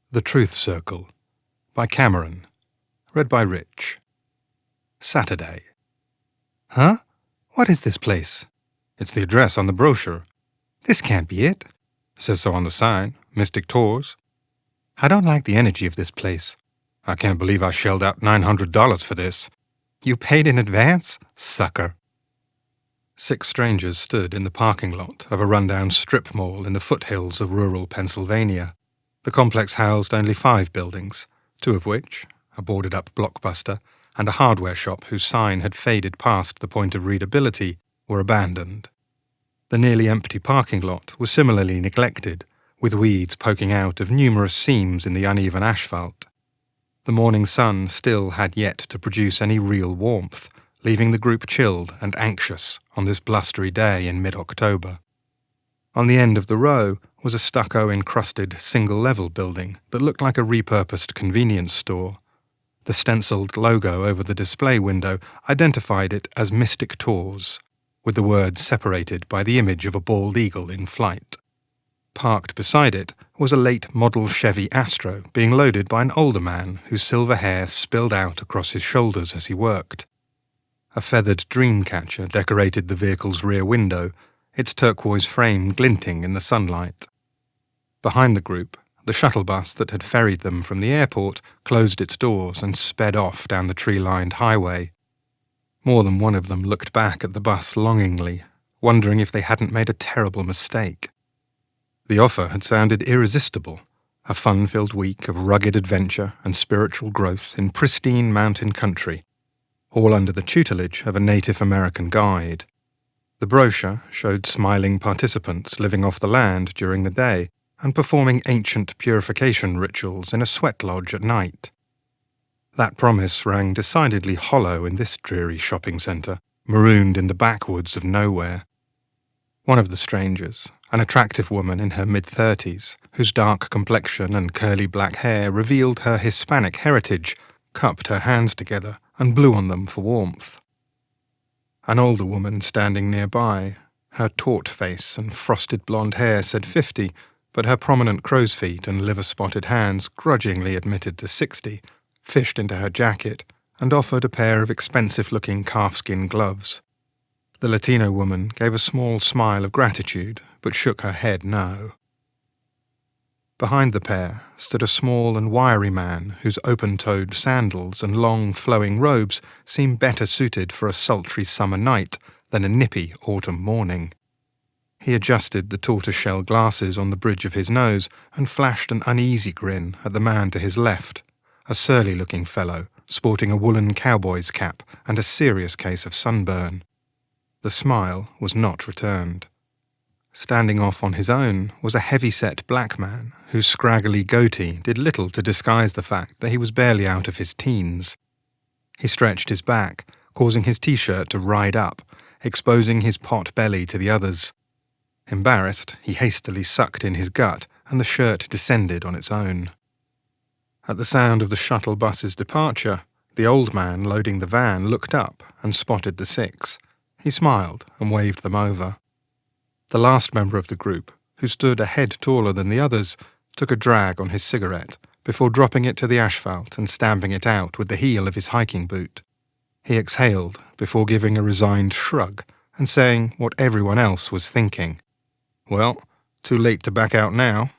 The Truth Circle by Cameron. Read by Rich. Saturday. Huh? What is this place? It's the address on the brochure. This can't be it. Says so on the sign. Mystic Tours. I don't like the energy of this place. I can't believe I shelled out $900 for this. You paid in advance? Sucker. 6 strangers stood in the parking lot of a rundown strip mall in the foothills of rural Pennsylvania. The complex housed only 5 buildings, 2 of which, a boarded-up Blockbuster and a hardware shop whose sign had faded past the point of readability, were abandoned. The nearly empty parking lot was similarly neglected, with weeds poking out of numerous seams in the uneven asphalt. The morning sun still had yet to produce any real warmth, leaving the group chilled and anxious on this blustery day in mid-October. On the end of the row was a stucco-encrusted single-level building that looked like a repurposed convenience store. The stenciled logo over the display window identified it as Mystic Tours, with the words separated by the image of a bald eagle in flight. Parked beside it was a late-model Chevy Astro being loaded by an older man whose silver hair spilled out across his shoulders as he worked. A feathered dream catcher decorated the vehicle's rear window, its turquoise frame glinting in the sunlight. Behind the group, the shuttle bus that had ferried them from the airport closed its doors and sped off down the tree-lined highway. More than one of them looked back at the bus longingly, wondering if they hadn't made a terrible mistake. The offer had sounded irresistible, a fun-filled week of rugged adventure and spiritual growth in pristine mountain country, all under the tutelage of a Native American guide. The brochure showed smiling participants living off the land during the day and performing ancient purification rituals in a sweat lodge at night. That promise rang decidedly hollow in this dreary shopping centre, marooned in the backwoods of nowhere. One of the strangers, an attractive woman in her mid-30s, whose dark complexion and curly black hair revealed her Hispanic heritage, cupped her hands together and blew on them for warmth. An older woman standing nearby, her taut face and frosted blonde hair said 50, but her prominent crow's feet and liver-spotted hands grudgingly admitted to 60, fished into her jacket, and offered a pair of expensive-looking calfskin gloves. The Latino woman gave a small smile of gratitude, but shook her head no. Behind the pair stood a small and wiry man whose open-toed sandals and long, flowing robes seemed better suited for a sultry summer night than a nippy autumn morning. He adjusted the tortoiseshell glasses on the bridge of his nose and flashed an uneasy grin at the man to his left, a surly-looking fellow sporting a woolen cowboy's cap and a serious case of sunburn. The smile was not returned. Standing off on his own was a heavy-set black man whose scraggly goatee did little to disguise the fact that he was barely out of his teens. He stretched his back, causing his t-shirt to ride up, exposing his pot belly to the others. Embarrassed, he hastily sucked in his gut, and the shirt descended on its own. At the sound of the shuttle bus's departure, the old man loading the van looked up and spotted the 6. He smiled and waved them over. The last member of the group, who stood a head taller than the others, took a drag on his cigarette before dropping it to the asphalt and stamping it out with the heel of his hiking boot. He exhaled before giving a resigned shrug and saying what everyone else was thinking. Well, too late to back out now.